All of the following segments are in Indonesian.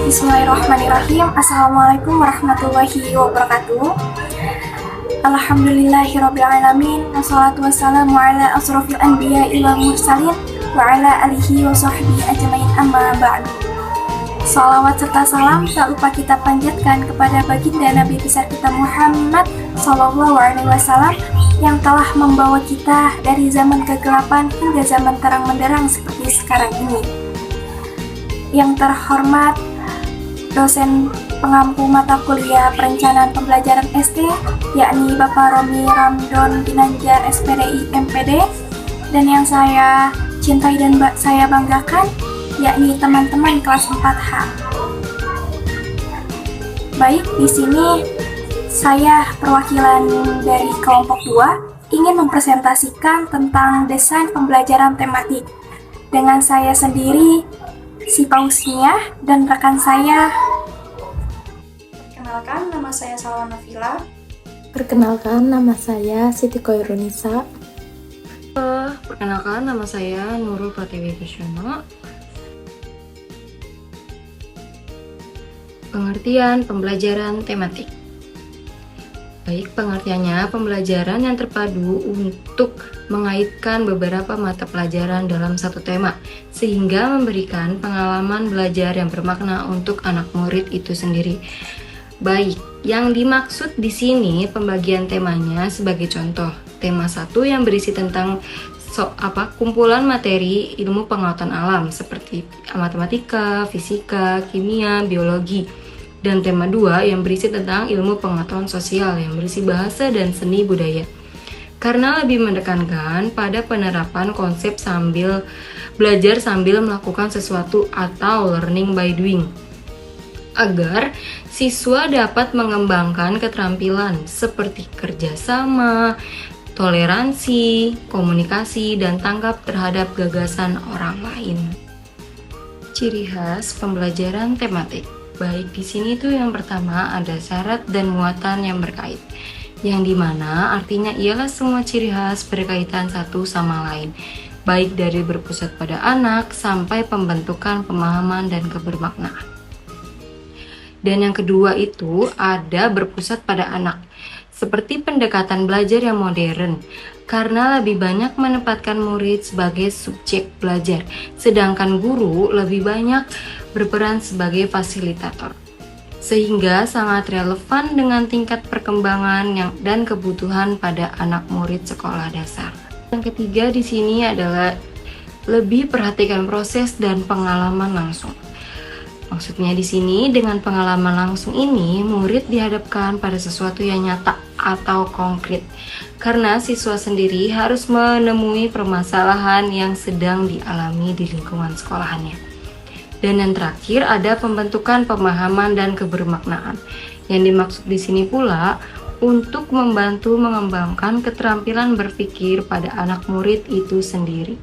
Bismillahirrahmanirrahim. Assalamualaikum warahmatullahi wabarakatuh. Alhamdulillahirrabbilalamin. Wassalatu wassalamu ala asrofil anbiya'i wal mursalin wa ala alihi wa sahbihi ajmain, amma ba'du. Salawat serta salam tak lupa kita panjatkan kepada baginda Nabi besar kita Muhammad Sallallahu Alaihi Wasallam yang telah membawa kita dari zaman kegelapan hingga zaman terang benderang seperti sekarang ini. Yang terhormat dosen pengampu mata kuliah perencanaan pembelajaran SD, yakni Bapak Romi Ramdon Ginanjar SPDI MPD, dan yang saya cintai dan saya banggakan, yakni teman-teman kelas 4H. Baik, di sini saya perwakilan dari kelompok 2 ingin mempresentasikan tentang desain pembelajaran tematik. Dengan saya sendiri, si Pausnia, dan rekan saya. Perkenalkan, nama saya Salwa Nafila. Perkenalkan, nama saya Siti Koirunisa. Perkenalkan, nama saya Nurul Pratiwi Kusyono. Pengertian pembelajaran tematik. Baik, pengertiannya pembelajaran yang terpadu untuk mengaitkan beberapa mata pelajaran dalam satu tema, sehingga memberikan pengalaman belajar yang bermakna untuk anak murid itu sendiri. Baik, yang dimaksud di sini pembagian temanya sebagai contoh. Tema 1 yang berisi tentang kumpulan materi ilmu pengetahuan alam seperti matematika, fisika, kimia, biologi. Dan tema 2 yang berisi tentang ilmu pengetahuan sosial yang berisi bahasa dan seni budaya. Karena lebih menekankan pada penerapan konsep sambil belajar sambil melakukan sesuatu atau learning by doing, agar siswa dapat mengembangkan keterampilan seperti kerjasama, toleransi, komunikasi, dan tanggap terhadap gagasan orang lain. Ciri khas pembelajaran tematik. Baik, di sini tuh yang pertama ada syarat dan muatan yang berkait, yang dimana artinya ialah semua ciri khas berkaitan satu sama lain, baik dari berpusat pada anak sampai pembentukan pemahaman dan kebermaknaan. Dan yang kedua itu ada berpusat pada anak, seperti pendekatan belajar yang modern, karena lebih banyak menempatkan murid sebagai subjek belajar, sedangkan guru lebih banyak berperan sebagai fasilitator, sehingga sangat relevan dengan tingkat perkembangan dan kebutuhan pada anak murid sekolah dasar. Yang ketiga di sini adalah lebih perhatikan proses dan pengalaman langsung. Maksudnya di sini dengan pengalaman langsung ini murid dihadapkan pada sesuatu yang nyata atau konkret, karena siswa sendiri harus menemui permasalahan yang sedang dialami di lingkungan sekolahannya. Dan yang terakhir ada pembentukan pemahaman dan kebermaknaan. Yang dimaksud di sini pula untuk membantu mengembangkan keterampilan berpikir pada anak murid itu sendiri.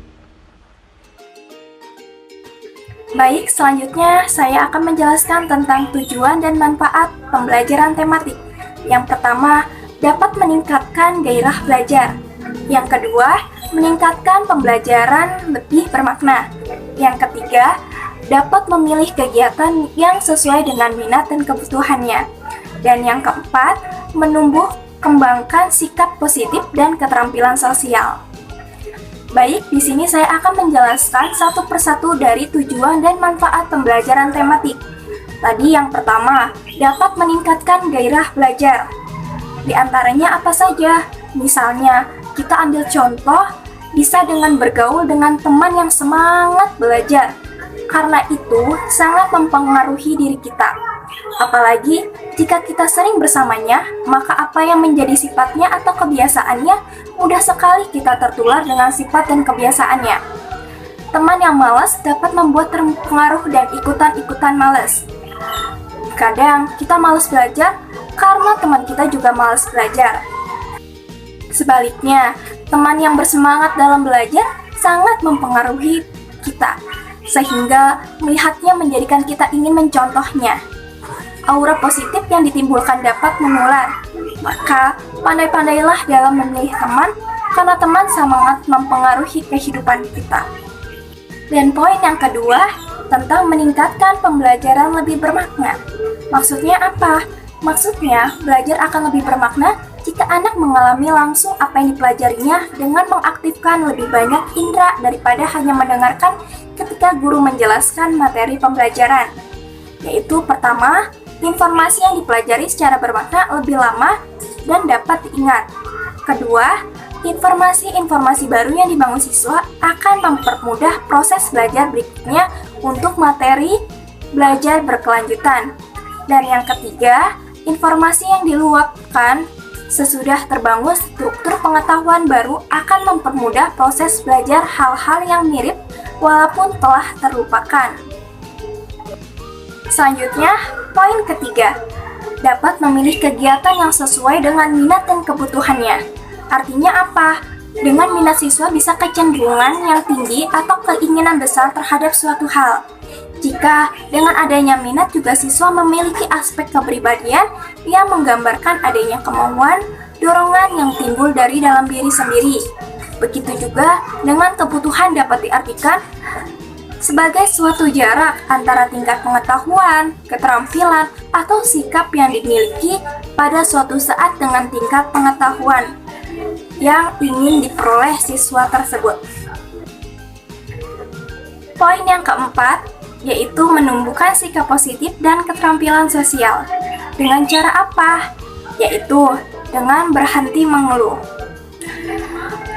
Baik, selanjutnya saya akan menjelaskan tentang tujuan dan manfaat pembelajaran tematik. Yang pertama, dapat meningkatkan gairah belajar. Yang kedua, meningkatkan pembelajaran lebih bermakna. Yang ketiga, dapat memilih kegiatan yang sesuai dengan minat dan kebutuhannya. Dan yang keempat, menumbuh kembangkan sikap positif dan keterampilan sosial. Baik, di sini saya akan menjelaskan satu persatu dari tujuan dan manfaat pembelajaran tematik. Tadi yang pertama, dapat meningkatkan gairah belajar. Di antaranya apa saja? Misalnya, kita ambil contoh, bisa dengan bergaul dengan teman yang semangat belajar. Karena itu sangat mempengaruhi diri kita. Apalagi jika kita sering bersamanya, maka apa yang menjadi sifatnya atau kebiasaannya mudah sekali kita tertular dengan sifat dan kebiasaannya. Teman yang malas dapat membuat terpengaruh dan ikutan-ikutan malas. Kadang kita malas belajar karena teman kita juga malas belajar. Sebaliknya, teman yang bersemangat dalam belajar sangat mempengaruhi kita, sehingga melihatnya menjadikan kita ingin mencontohnya. Aura positif yang ditimbulkan dapat menular. Maka, pandai-pandailah dalam memilih teman, karena teman sangat mempengaruhi kehidupan kita. Dan poin yang kedua, tentang meningkatkan pembelajaran lebih bermakna. Maksudnya apa? Maksudnya, belajar akan lebih bermakna jika anak mengalami langsung apa yang dipelajarinya dengan mengaktifkan lebih banyak indera daripada hanya mendengarkan ketika guru menjelaskan materi pembelajaran. Yaitu pertama, informasi yang dipelajari secara bermakna lebih lama dan dapat diingat. Kedua, informasi-informasi baru yang dibangun siswa akan mempermudah proses belajar berikutnya untuk materi belajar berkelanjutan. Dan yang ketiga, informasi yang diluapkan sesudah terbangun struktur pengetahuan baru akan mempermudah proses belajar hal-hal yang mirip walaupun telah terlupakan. Selanjutnya, poin ketiga, dapat memilih kegiatan yang sesuai dengan minat dan kebutuhannya. Artinya apa? Dengan minat siswa bisa kecenderungan yang tinggi atau keinginan besar terhadap suatu hal. Jika dengan adanya minat juga siswa memiliki aspek kepribadian yang menggambarkan adanya kemauan, dorongan yang timbul dari dalam diri sendiri. Begitu juga dengan kebutuhan dapat diartikan sebagai suatu jarak antara tingkat pengetahuan, keterampilan, atau sikap yang dimiliki pada suatu saat dengan tingkat pengetahuan yang ingin diperoleh siswa tersebut. Poin yang keempat, yaitu menumbuhkan sikap positif dan keterampilan sosial. Dengan cara apa? Yaitu dengan berhenti mengeluh.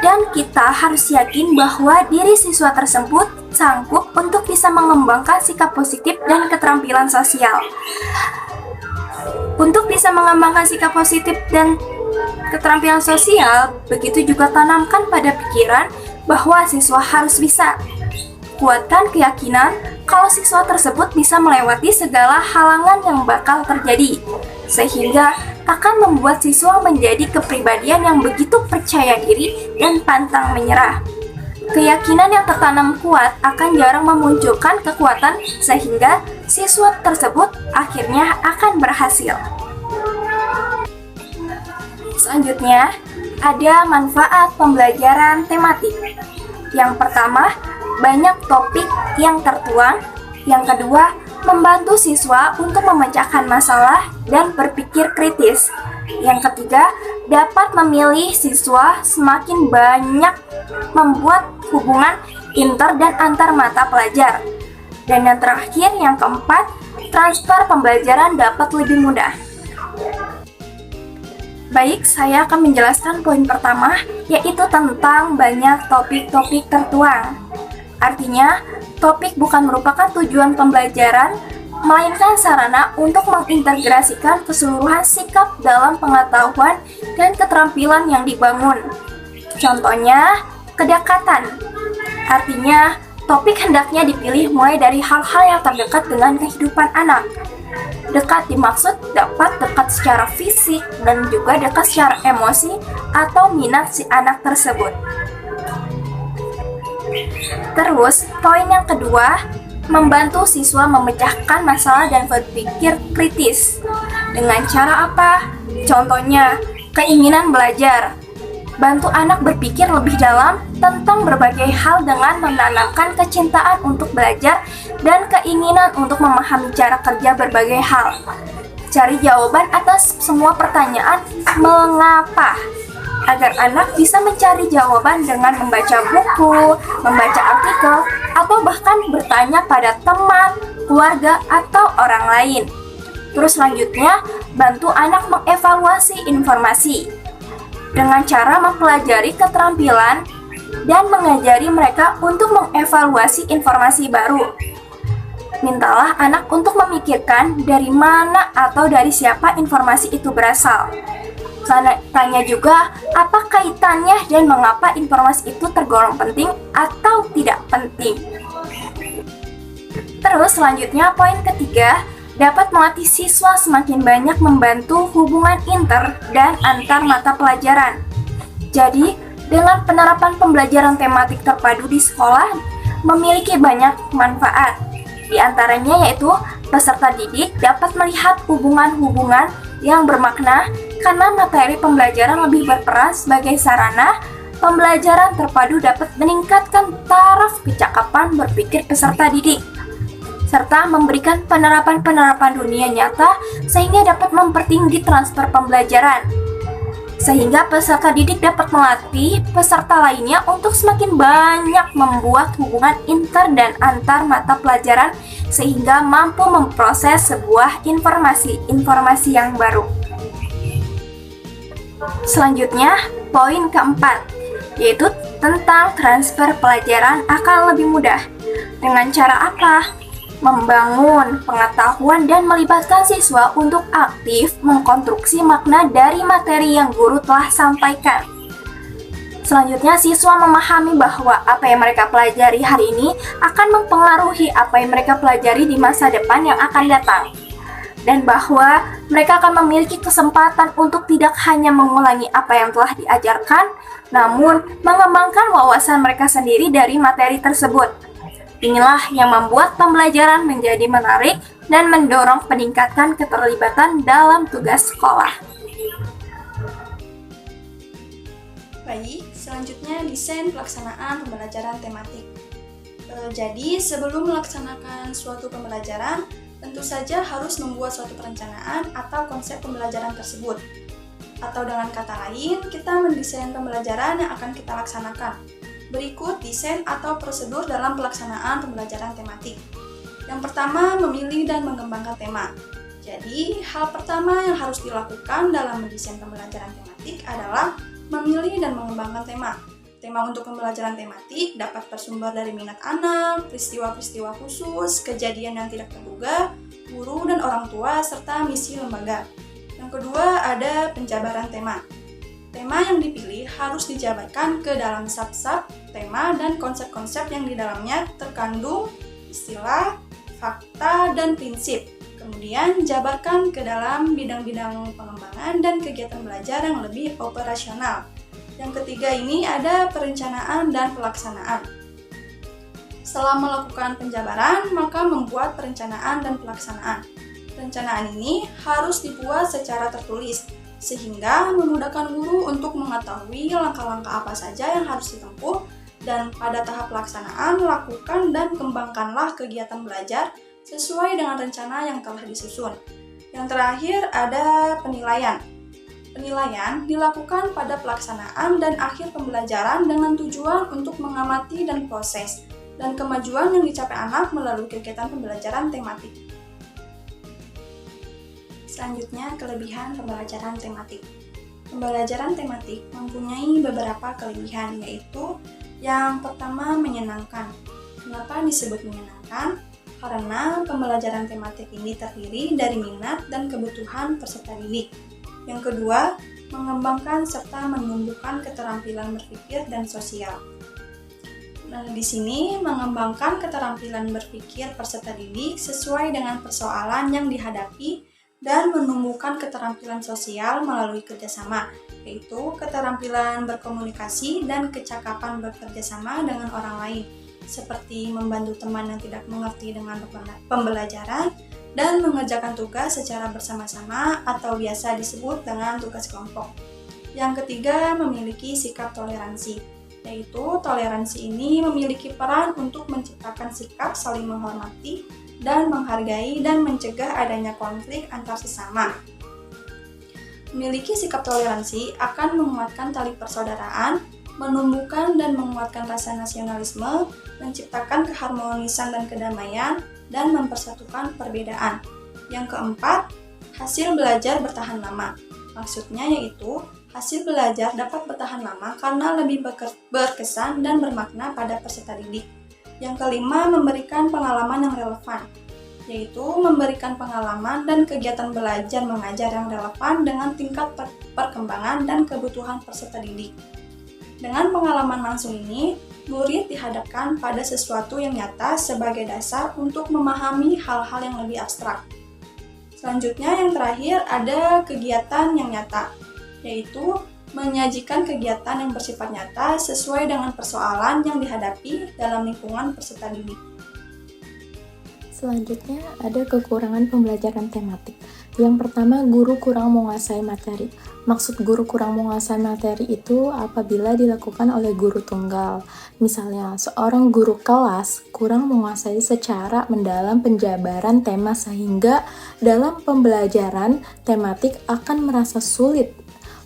Dan kita harus yakin bahwa diri siswa tersebut sanggup untuk bisa mengembangkan sikap positif dan keterampilan sosial. Untuk bisa mengembangkan sikap positif dan keterampilan sosial, begitu juga tanamkan pada pikiran bahwa siswa harus bisa. Kuatkan keyakinan kalau siswa tersebut bisa melewati segala halangan yang bakal terjadi, sehingga akan membuat siswa menjadi kepribadian yang begitu percaya diri dan pantang menyerah. Keyakinan yang tertanam kuat akan jarang memunculkan kekuatan, sehingga siswa tersebut akhirnya akan berhasil. Selanjutnya, ada manfaat pembelajaran tematik. Yang pertama, banyak topik yang tertuang. Yang kedua, membantu siswa untuk memecahkan masalah dan berpikir kritis. Yang ketiga, dapat memilih siswa semakin banyak membuat hubungan inter dan antar mata pelajar. Dan yang terakhir, yang keempat, transfer pembelajaran dapat lebih mudah. Baik, saya akan menjelaskan poin pertama, yaitu tentang banyak topik-topik tertuang. Artinya, topik bukan merupakan tujuan pembelajaran, melainkan sarana untuk mengintegrasikan keseluruhan sikap dalam pengetahuan dan keterampilan yang dibangun. Contohnya, kedekatan. Artinya, topik hendaknya dipilih mulai dari hal-hal yang terdekat dengan kehidupan anak. Dekat dimaksud dapat dekat secara fisik dan juga dekat secara emosi atau minat si anak tersebut. Terus, poin yang kedua, membantu siswa memecahkan masalah dan berpikir kritis. Dengan cara apa? Contohnya, keinginan belajar. Bantu anak berpikir lebih dalam tentang berbagai hal dengan menanamkan kecintaan untuk belajar dan keinginan untuk memahami cara kerja berbagai hal. Cari jawaban atas semua pertanyaan mengapa, agar anak bisa mencari jawaban dengan membaca buku, membaca artikel, atau bahkan bertanya pada teman, keluarga, atau orang lain. Terus selanjutnya, bantu anak mengevaluasi informasi dengan cara mempelajari keterampilan dan mengajari mereka untuk mengevaluasi informasi baru. Mintalah anak untuk memikirkan dari mana atau dari siapa informasi itu berasal. Tanya juga apa kaitannya dan mengapa informasi itu tergolong penting atau tidak penting. Terus selanjutnya poin ketiga, dapat melatih siswa semakin banyak membantu hubungan inter dan antar mata pelajaran. Jadi, dengan penerapan pembelajaran tematik terpadu di sekolah memiliki banyak manfaat. Di antaranya yaitu peserta didik dapat melihat hubungan-hubungan yang bermakna karena materi pembelajaran lebih berperan sebagai sarana. Pembelajaran terpadu dapat meningkatkan taraf kecakapan berpikir peserta didik. serta memberikan penerapan-penerapan dunia nyata sehingga dapat mempertinggi transfer pembelajaran. Sehingga peserta didik dapat melatih peserta lainnya untuk semakin banyak membuat hubungan inter dan antar mata pelajaran sehingga mampu memproses sebuah informasi yang baru. Selanjutnya, poin keempat, yaitu tentang transfer pelajaran akan lebih mudah. Dengan cara apa? Membangun pengetahuan dan melibatkan siswa untuk aktif mengkonstruksi makna dari materi yang guru telah sampaikan. Selanjutnya, siswa memahami bahwa apa yang mereka pelajari hari ini akan mempengaruhi apa yang mereka pelajari di masa depan yang akan datang. Dan bahwa mereka akan memiliki kesempatan untuk tidak hanya mengulangi apa yang telah diajarkan, namun mengembangkan wawasan mereka sendiri dari materi tersebut. Inilah yang membuat pembelajaran menjadi menarik dan mendorong peningkatan keterlibatan dalam tugas sekolah. Baik, selanjutnya desain pelaksanaan pembelajaran tematik. Jadi, sebelum melaksanakan suatu pembelajaran, tentu saja harus membuat suatu perencanaan atau konsep pembelajaran tersebut. Atau dengan kata lain, kita mendesain pembelajaran yang akan kita laksanakan. Berikut desain atau prosedur dalam pelaksanaan pembelajaran tematik. Yang pertama, memilih dan mengembangkan tema. Jadi, hal pertama yang harus dilakukan dalam mendesain pembelajaran tematik adalah memilih dan mengembangkan tema. Tema untuk pembelajaran tematik dapat bersumber dari minat anak, peristiwa-peristiwa khusus, kejadian yang tidak terduga, guru dan orang tua, serta misi lembaga. Yang kedua, ada penjabaran tema. Tema yang dipilih harus dijabarkan ke dalam sub-sub tema dan konsep-konsep yang di dalamnya terkandung istilah, fakta, dan prinsip. Kemudian, jabarkan ke dalam bidang-bidang pengembangan dan kegiatan belajar yang lebih operasional. Yang ketiga ini ada perencanaan dan pelaksanaan. Setelah melakukan penjabaran, maka membuat perencanaan dan pelaksanaan. Perencanaan ini harus dibuat secara tertulis, sehingga memudahkan guru untuk mengetahui langkah-langkah apa saja yang harus ditempuh, dan pada tahap pelaksanaan lakukan dan kembangkanlah kegiatan belajar sesuai dengan rencana yang telah disusun. Yang terakhir ada penilaian. Penilaian dilakukan pada pelaksanaan dan akhir pembelajaran dengan tujuan untuk mengamati dan proses dan kemajuan yang dicapai anak melalui kegiatan pembelajaran tematik. Selanjutnya, kelebihan pembelajaran tematik. Pembelajaran tematik mempunyai beberapa kelebihan, yaitu yang pertama, menyenangkan. Kenapa disebut menyenangkan? Karena pembelajaran tematik ini terdiri dari minat dan kebutuhan peserta didik. Yang kedua, mengembangkan serta menumbuhkan keterampilan berpikir dan sosial. Nah, di sini mengembangkan keterampilan berpikir peserta didik sesuai dengan persoalan yang dihadapi dan menumbuhkan keterampilan sosial melalui kerjasama, yaitu keterampilan berkomunikasi dan kecakapan bekerjasama dengan orang lain, seperti membantu teman yang tidak mengerti dengan pembelajaran dan mengerjakan tugas secara bersama-sama atau biasa disebut dengan tugas kelompok. Yang ketiga, memiliki sikap toleransi, yaitu toleransi ini memiliki peran untuk menciptakan sikap saling menghormati dan menghargai dan mencegah adanya konflik antar sesama. Memiliki sikap toleransi akan menguatkan tali persaudaraan, menumbuhkan dan menguatkan rasa nasionalisme, menciptakan keharmonisan dan kedamaian, dan mempersatukan perbedaan. Yang keempat, hasil belajar bertahan lama. Maksudnya yaitu, hasil belajar dapat bertahan lama karena lebih berkesan dan bermakna pada peserta didik. Yang kelima, memberikan pengalaman yang relevan, yaitu memberikan pengalaman dan kegiatan belajar mengajar yang relevan dengan tingkat perkembangan dan kebutuhan peserta didik. Dengan pengalaman langsung ini, murid dihadapkan pada sesuatu yang nyata sebagai dasar untuk memahami hal-hal yang lebih abstrak. Selanjutnya, yang terakhir ada kegiatan yang nyata, yaitu menyajikan kegiatan yang bersifat nyata sesuai dengan persoalan yang dihadapi dalam lingkungan peserta didik. Selanjutnya ada kekurangan pembelajaran tematik. Yang pertama, guru kurang menguasai materi. Maksud guru kurang menguasai materi itu apabila dilakukan oleh guru tunggal. Misalnya, seorang guru kelas kurang menguasai secara mendalam penjabaran tema sehingga dalam pembelajaran tematik akan merasa sulit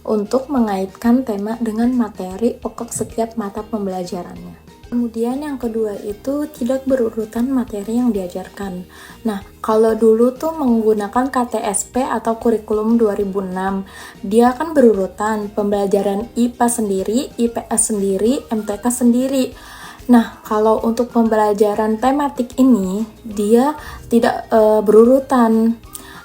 untuk mengaitkan tema dengan materi pokok setiap mata pembelajarannya. Kemudian yang kedua itu tidak berurutan materi yang diajarkan. Nah, kalau dulu tuh menggunakan KTSP atau kurikulum 2006, dia kan berurutan pembelajaran IPA sendiri, IPS sendiri, MTK sendiri. Nah, kalau untuk pembelajaran tematik ini, dia tidak berurutan.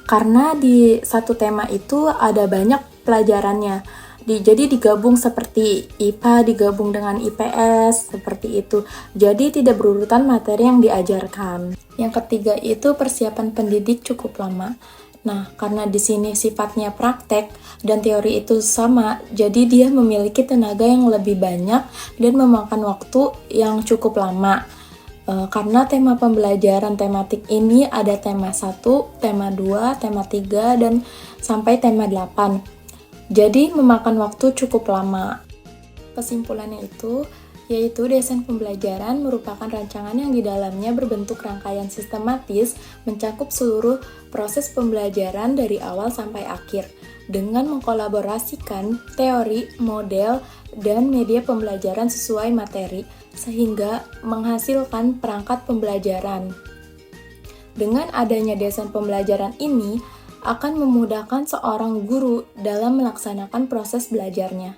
Karena di satu tema itu ada banyak pelajarannya. Jadi digabung seperti IPA digabung dengan IPS, seperti itu. Jadi tidak berurutan materi yang diajarkan. Yang ketiga itu persiapan pendidik cukup lama. Nah, karena di sini sifatnya praktek dan teori itu sama, jadi dia memiliki tenaga yang lebih banyak dan memakan waktu yang cukup lama. Karena tema pembelajaran tematik ini ada tema 1, tema 2, tema 3, dan sampai tema 8. Jadi memakan waktu cukup lama. Kesimpulannya itu, yaitu desain pembelajaran merupakan rancangan yang di dalamnya berbentuk rangkaian sistematis mencakup seluruh proses pembelajaran dari awal sampai akhir dengan mengkolaborasikan teori, model, dan media pembelajaran sesuai materi sehingga menghasilkan perangkat pembelajaran. Dengan adanya desain pembelajaran ini akan memudahkan seorang guru dalam melaksanakan proses belajarnya.